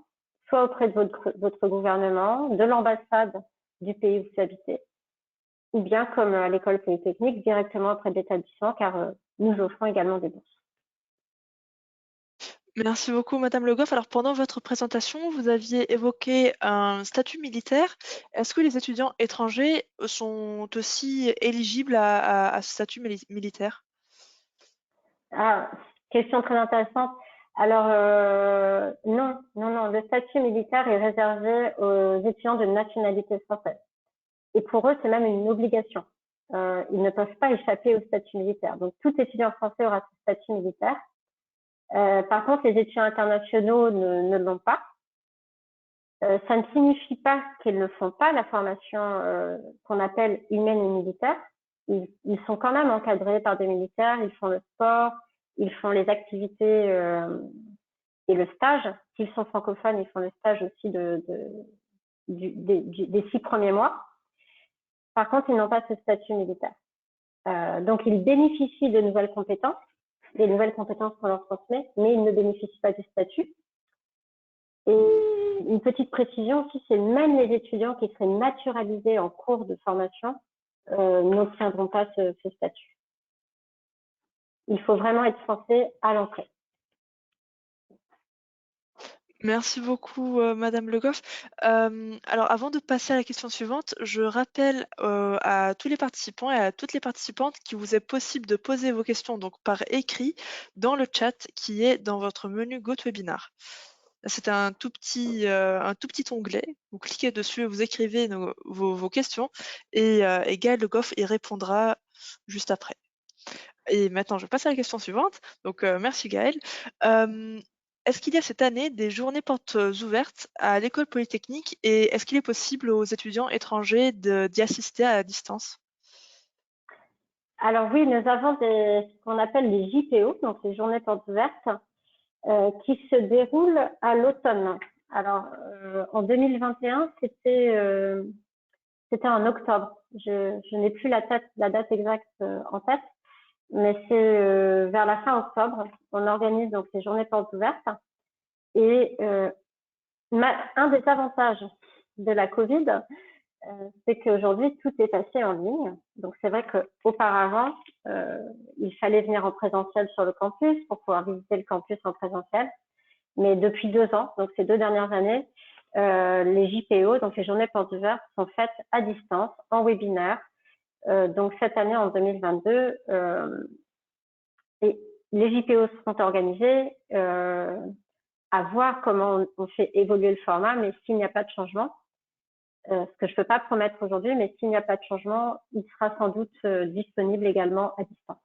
soit auprès de votre gouvernement, de l'ambassade du pays où vous habitez, ou bien comme à l'école polytechnique, directement auprès de l'établissement, car nous offrons également des bourses. Merci beaucoup, Madame Le Goff. Alors, pendant votre présentation, vous aviez évoqué un statut militaire. Est-ce que les étudiants étrangers sont aussi éligibles à ce statut militaire? Ah, question très intéressante. Alors, non, non, non, le statut militaire est réservé aux étudiants de nationalité française. Et pour eux, c'est même une obligation. Ils ne peuvent pas échapper au statut militaire. Donc, tout étudiant français aura ce statut militaire. Par contre, les étudiants internationaux ne l'ont pas. Ça ne signifie pas qu'ils ne font pas la formation qu'on appelle humaine et militaire. Ils sont quand même encadrés par des militaires, ils font le sport, ils font les activités et le stage. S'ils sont francophones, ils font le stage aussi des 6 premiers mois. Par contre, ils n'ont pas ce statut militaire. Donc, ils bénéficient de nouvelles compétences, des nouvelles compétences qu'on leur transmet, mais ils ne bénéficient pas du statut. Et une petite précision aussi, c'est même les étudiants qui seraient naturalisés en cours de formation n'obtiendront pas ce statut. Il faut vraiment être français à l'entrée. Merci beaucoup, Madame Le Goff. Alors, avant de passer à la question suivante, je rappelle à tous les participants et à toutes les participantes qu'il vous est possible de poser vos questions donc par écrit dans le chat qui est dans votre menu GoToWebinar. C'est un tout petit onglet. Vous cliquez dessus et vous écrivez vos questions et Gaël Le Goff y répondra juste après. Et maintenant, je passe à la question suivante. Donc, merci Gaël. Est-ce qu'il y a cette année des journées portes ouvertes à l'École polytechnique et est-ce qu'il est possible aux étudiants étrangers d'y assister à distance? Alors oui, nous avons ce qu'on appelle les JPO, donc les journées portes ouvertes, qui se déroulent à l'automne. Alors, en 2021, c'était en octobre. Je n'ai plus la date exacte en tête, mais c'est vers la fin octobre. On organise donc ces journées portes ouvertes. Et un des avantages de la Covid, c'est qu'aujourd'hui, tout est passé en ligne. Donc, c'est vrai qu'auparavant, il fallait venir en présentiel sur le campus pour pouvoir visiter le campus en présentiel. Mais depuis 2 ans, donc ces 2 dernières années, les JPO, donc les journées portes ouvertes, sont faites à distance, en webinaire. Donc, cette année, en 2022, et les JPO seront organisés à voir comment on fait évoluer le format, mais s'il n'y a pas de changement, ce que je ne peux pas promettre aujourd'hui, mais s'il n'y a pas de changement, il sera sans doute disponible également à distance.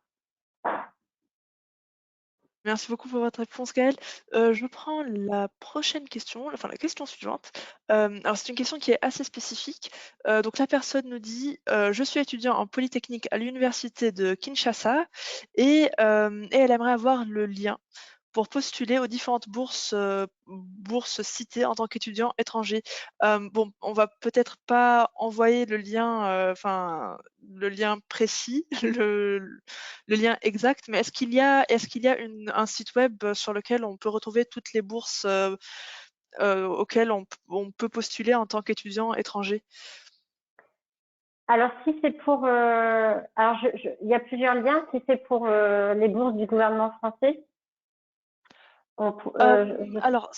Merci beaucoup pour votre réponse, Gaëlle. Je prends la prochaine question, enfin la question suivante. Alors c'est une question qui est assez spécifique. Donc la personne nous dit, je suis étudiant en polytechnique à l'université de Kinshasa et elle aimerait avoir le lien pour postuler aux différentes bourses citées en tant qu'étudiant étranger. Bon, on va peut-être pas envoyer le lien, enfin le lien précis, le lien exact, mais est-ce qu'il y a un site web sur lequel on peut retrouver toutes les bourses auxquelles on peut postuler en tant qu'étudiant étranger? Alors, si c'est pour, alors il y a plusieurs liens. Si c'est pour les bourses du gouvernement français, Alors,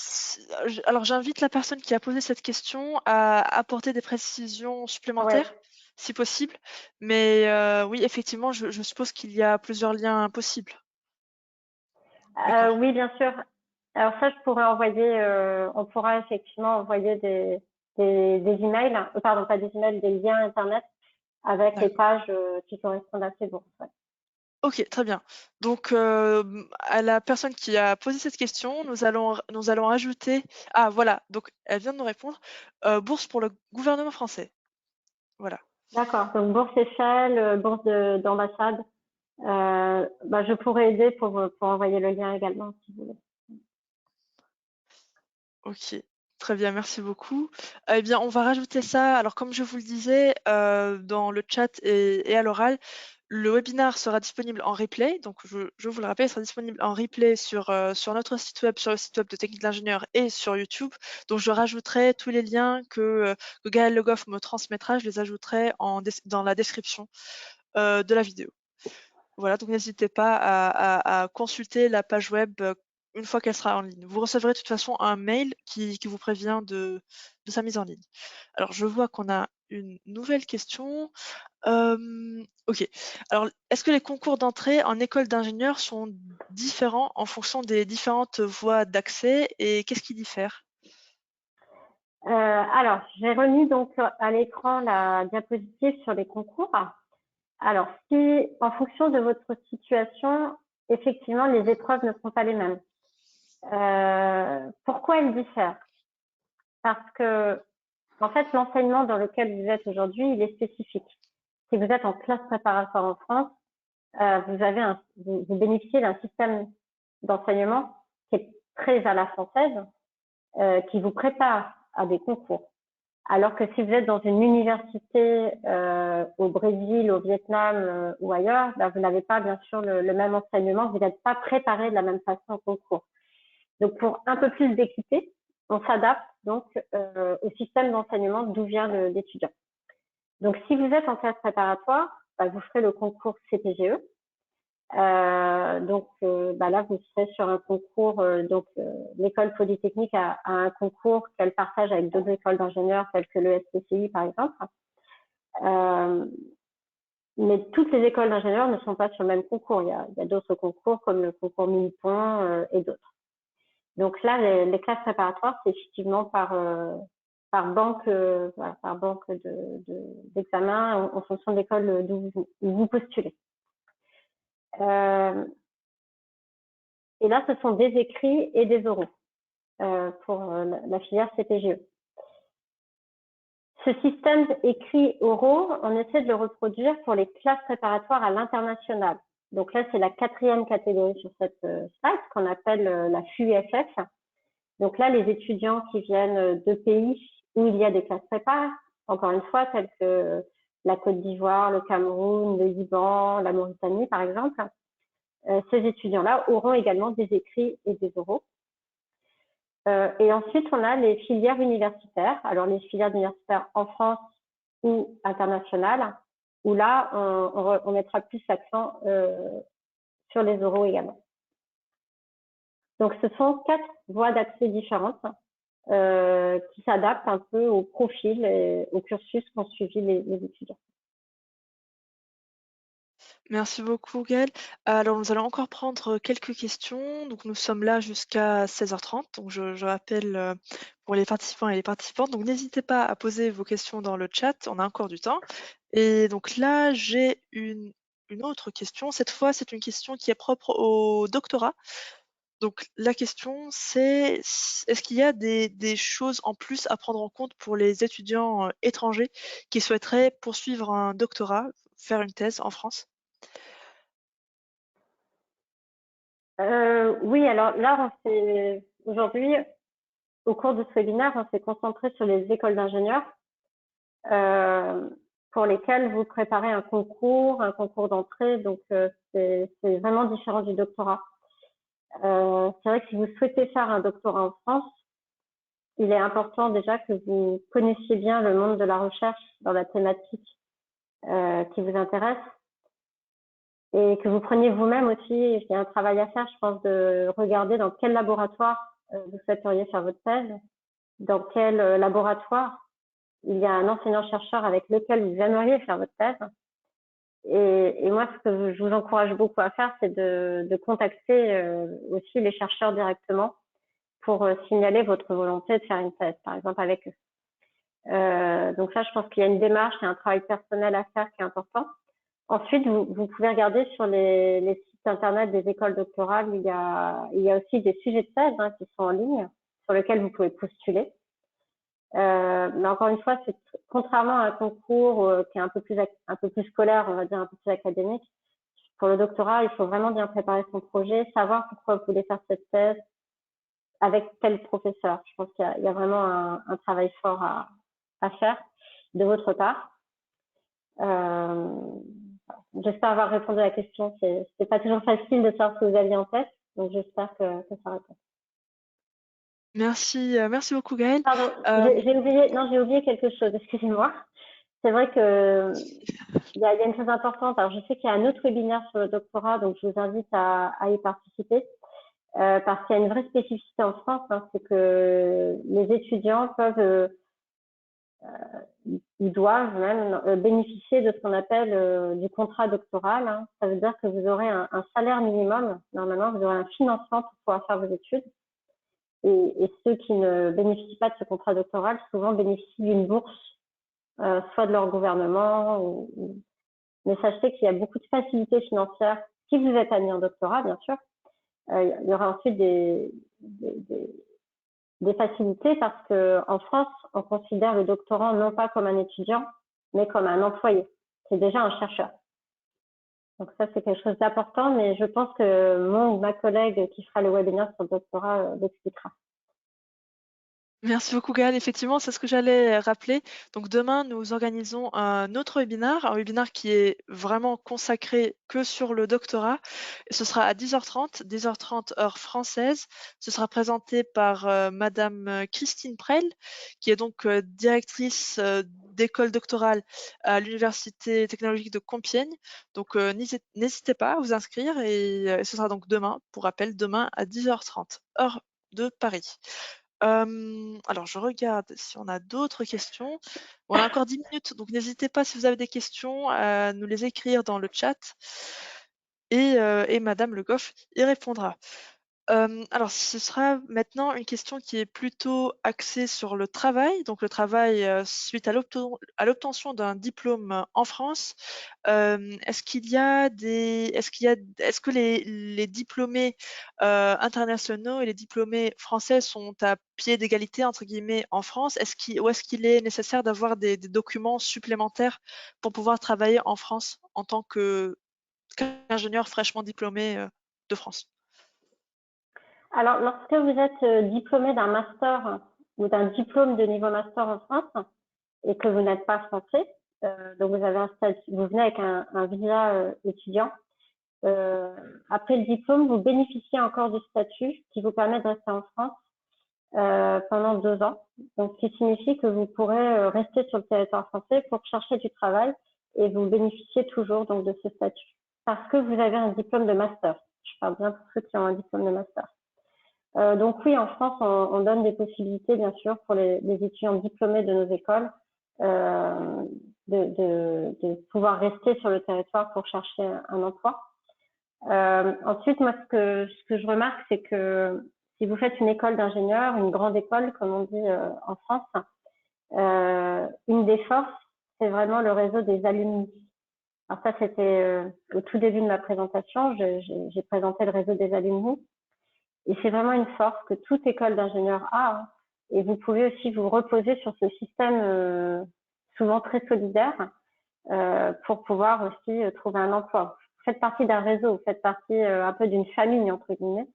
alors j'invite la personne qui a posé cette question à apporter des précisions ouais. supplémentaires, si possible. Mais oui, effectivement, je suppose qu'il y a plusieurs liens possibles. D'accord. Oui, bien sûr. Alors ça, je pourrais envoyer, on pourra effectivement envoyer des emails, pardon, pas des emails, des liens Internet avec les D'accord. pages qui correspondent à ces bourses. Ouais. Ok, très bien. Donc, à la personne qui a posé cette question, nous allons ajouter. Ah, voilà. Donc, elle vient de nous répondre. Bourse pour le gouvernement français. Voilà. D'accord. Donc bourse Échelle, bourse d'ambassade. Bah, je pourrais aider pour envoyer le lien également, si vous voulez. Ok, très bien, merci beaucoup. Eh bien, on va rajouter ça. Alors, comme je vous le disais, dans le chat et à l'oral, le webinar sera disponible en replay. Donc, je vous le rappelle, il sera disponible en replay sur notre site web, sur le site web de Technique de l'ingénieur et sur YouTube. Donc, je rajouterai tous les liens que Gaël Le Goff me transmettra. Je les ajouterai dans la description de la vidéo. Voilà, donc n'hésitez pas à consulter la page web une fois qu'elle sera en ligne. Vous recevrez de toute façon un mail qui vous prévient de sa mise en ligne. Alors, je vois qu'on a une nouvelle question. Ok. Alors, est-ce que les concours d'entrée en école d'ingénieur sont différents en fonction des différentes voies d'accès et qu'est-ce qui diffère? Alors, j'ai remis donc à l'écran la diapositive sur les concours. Alors, si en fonction de votre situation, effectivement, les épreuves ne sont pas les mêmes. Pourquoi elles diffèrent? Parce que, en fait, l'enseignement dans lequel vous êtes aujourd'hui, il est spécifique. Si vous êtes en classe préparatoire en France, vous bénéficiez d'un système d'enseignement qui est très à la française, qui vous prépare à des concours. Alors que si vous êtes dans une université au Brésil, au Vietnam ou ailleurs, ben, vous n'avez pas bien sûr le même enseignement, vous n'êtes pas préparé de la même façon au concours. Donc pour un peu plus d'équité, on s'adapte donc au système d'enseignement d'où vient l'étudiant. Donc si vous êtes en classe préparatoire, ben, vous ferez le concours CPGE. Là, vous serez sur un concours. L'école polytechnique a un concours qu'elle partage avec d'autres écoles d'ingénieurs, telles que le SPCI, par exemple. Euh, mais toutes les écoles d'ingénieurs ne sont pas sur le même concours. Il y a d'autres concours, comme le concours Mini-Point et d'autres. Donc là, les classes préparatoires, c'est effectivement par banque, voilà, par banque d'examen en fonction de l'école où vous postulez. Et là, ce sont des écrits et des oraux pour la filière CPGE. Ce système écrit-oraux, on essaie de le reproduire pour les classes préparatoires à l'international. Donc là, c'est la 4e catégorie sur cette slide, qu'on appelle la FUIFF. Donc là, les étudiants qui viennent de pays où il y a des classes prépa, encore une fois, tels que la Côte d'Ivoire, le Cameroun, le Liban, la Mauritanie, par exemple, ces étudiants-là auront également des écrits et des oraux. Et ensuite, on a les filières universitaires. Alors, les filières universitaires en France ou internationales, où là, on mettra plus l'accent sur les oraux également. Donc, ce sont 4 voies d'accès différentes qui s'adaptent un peu au profil et au cursus qu'ont suivi les étudiants. Merci beaucoup, Gaëlle. Alors, nous allons encore prendre quelques questions. Donc, nous sommes là jusqu'à 16h30. Donc, je rappelle pour les participants et les participantes. Donc, n'hésitez pas à poser vos questions dans le chat. On a encore du temps. Et donc là, j'ai une autre question. Cette fois, c'est une question qui est propre au doctorat. Donc, la question, c'est est-ce qu'il y a des choses en plus à prendre en compte pour les étudiants étrangers qui souhaiteraient poursuivre un doctorat, faire une thèse en France? Oui, alors là, aujourd'hui, au cours de ce webinaire, on s'est concentré sur les écoles d'ingénieurs pour lesquelles vous préparez un concours d'entrée. Donc, c'est vraiment différent du doctorat. C'est vrai que si vous souhaitez faire un doctorat en France, il est important déjà que vous connaissiez bien le monde de la recherche dans la thématique qui vous intéresse et que vous preniez vous-même aussi, il y a un travail à faire, je pense, de regarder dans quel laboratoire vous souhaiteriez faire votre thèse, dans quel laboratoire il y a un enseignant-chercheur avec lequel vous aimeriez faire votre thèse. Et moi, ce que je vous encourage beaucoup à faire, c'est de contacter aussi les chercheurs directement pour signaler votre volonté de faire une thèse, par exemple, avec eux. Donc ça, je pense qu'il y a une démarche et un travail personnel à faire qui est important. Ensuite, vous pouvez regarder sur les sites internet des écoles doctorales, il y a aussi des sujets de thèse qui sont en ligne, sur lesquels vous pouvez postuler. Mais encore une fois, c'est contrairement à un concours qui est un peu plus scolaire, on va dire un peu plus académique. Pour le doctorat, il faut vraiment bien préparer son projet, savoir pourquoi vous voulez faire cette thèse avec tel professeur. Je pense qu'il y a vraiment un travail fort à faire de votre part. J'espère avoir répondu à la question. C'est pas toujours facile de savoir ce que vous aviez en tête, donc j'espère que ça répond. Merci, merci beaucoup Gaëlle. Pardon, j'ai oublié quelque chose, excusez-moi. C'est vrai que il y a une chose importante. Alors, je sais qu'il y a un autre webinaire sur le doctorat, donc je vous invite à y participer. Parce qu'il y a une vraie spécificité en France, c'est que les étudiants peuvent, ils doivent même bénéficier de ce qu'on appelle du contrat doctoral. Ça veut dire que vous aurez un salaire minimum. Normalement, vous aurez un financement pour pouvoir faire vos études. Et ceux qui ne bénéficient pas de ce contrat doctoral, souvent bénéficient d'une bourse, soit de leur gouvernement. Mais sachez qu'il y a beaucoup de facilités financières si vous êtes admis en doctorat, bien sûr. Il y aura ensuite des facilités parce qu'en France, on considère le doctorant non pas comme un étudiant, mais comme un employé. C'est déjà un chercheur. Donc ça, c'est quelque chose d'important, mais je pense que mon ou ma collègue qui fera le webinaire sur le doctorat l'expliquera. Merci beaucoup Gaëlle. Effectivement, c'est ce que j'allais rappeler. Donc demain, nous organisons un autre webinaire qui est vraiment consacré que sur le doctorat. Et ce sera à 10h30, 10h30 heure française. Ce sera présenté par Madame Christine Preil, qui est donc directrice d'école doctorale à l'Université technologique de Compiègne. Donc n'hésitez pas à vous inscrire et ce sera donc demain, pour rappel, demain à 10h30 heure de Paris. Alors je regarde si on a d'autres questions. On a encore 10 minutes, donc n'hésitez pas si vous avez des questions à nous les écrire dans le chat et madame Le Goff y répondra. Alors ce sera maintenant une question qui est plutôt axée sur le travail. Donc le travail, suite à l'obtention d'un diplôme, en France, est-ce que les diplômés, internationaux et les diplômés français sont «à pied d'égalité» entre guillemets en France? Est-ce qu'il est nécessaire d'avoir des documents supplémentaires pour pouvoir travailler en France en tant qu'ingénieur fraîchement diplômé, de France? Alors, lorsque vous êtes diplômé d'un master ou d'un diplôme de niveau master en France et que vous n'êtes pas français, donc vous avez un statut, vous venez avec un visa étudiant. Euh, Après le diplôme, vous bénéficiez encore du statut qui vous permet de rester en France pendant 2 ans. Donc, ce qui signifie que vous pourrez rester sur le territoire français pour chercher du travail et vous bénéficiez toujours donc de ce statut parce que vous avez un diplôme de master. Je parle bien pour ceux qui ont un diplôme de master. Donc oui, en France, on donne des possibilités, bien sûr, pour les étudiants diplômés de nos écoles euh, de pouvoir rester sur le territoire pour chercher un emploi. Ensuite, moi, ce que je remarque, c'est que si vous faites une école d'ingénieur, une grande école, comme on dit en France, une des forces, c'est vraiment le réseau des alumni. Alors ça, c'était au tout début de ma présentation, j'ai présenté le réseau des alumni. Et c'est vraiment une force que toute école d'ingénieur a, hein. Et vous pouvez aussi vous reposer sur ce système souvent très solidaire pour pouvoir aussi trouver un emploi. Vous faites partie d'un réseau, vous faites partie un peu d'une famille, entre guillemets,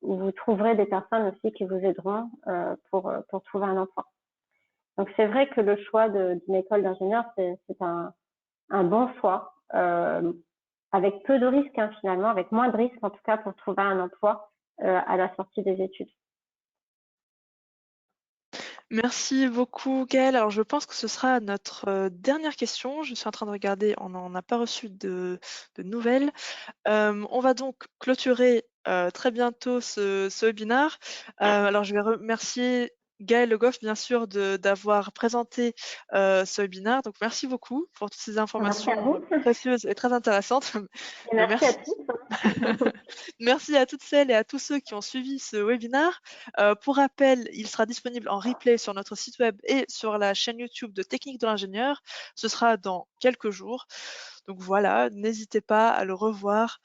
où vous trouverez des personnes aussi qui vous aideront pour trouver un emploi. Donc c'est vrai que le choix d'une école d'ingénieur, c'est un bon choix, avec peu de risques hein, finalement, avec moins de risques en tout cas pour trouver un emploi à la sortie des études. Merci beaucoup, Gaëlle. Alors, je pense que ce sera notre dernière question. Je suis en train de regarder, on n'en a pas reçu de nouvelles. On va donc clôturer très bientôt ce webinaire. Alors, je vais remercier Gaëlle Le Goff, bien sûr, d'avoir présenté ce webinaire. Donc, merci beaucoup pour toutes ces Merci à vous informations précieuses et très intéressantes. et merci à Merci. tous. Merci à toutes celles et à tous ceux qui ont suivi ce webinaire. Pour rappel, il sera disponible en replay sur notre site web et sur la chaîne YouTube de Technique de l'ingénieur. Ce sera dans quelques jours. Donc voilà, n'hésitez pas à le revoir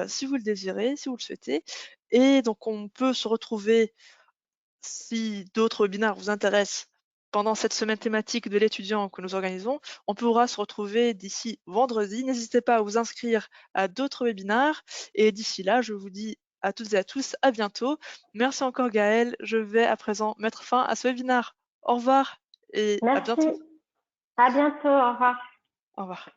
si vous le désirez, si vous le souhaitez. Et donc on peut se retrouver si d'autres webinaires vous intéressent pendant cette semaine thématique de l'étudiant que nous organisons, on pourra se retrouver d'ici vendredi. N'hésitez pas à vous inscrire à d'autres webinaires. Et d'ici là, je vous dis à toutes et à tous à bientôt. Merci encore Gaëlle. Je vais à présent mettre fin à ce webinaire. Au revoir et à bientôt. Merci. À bientôt. Au revoir. Au revoir.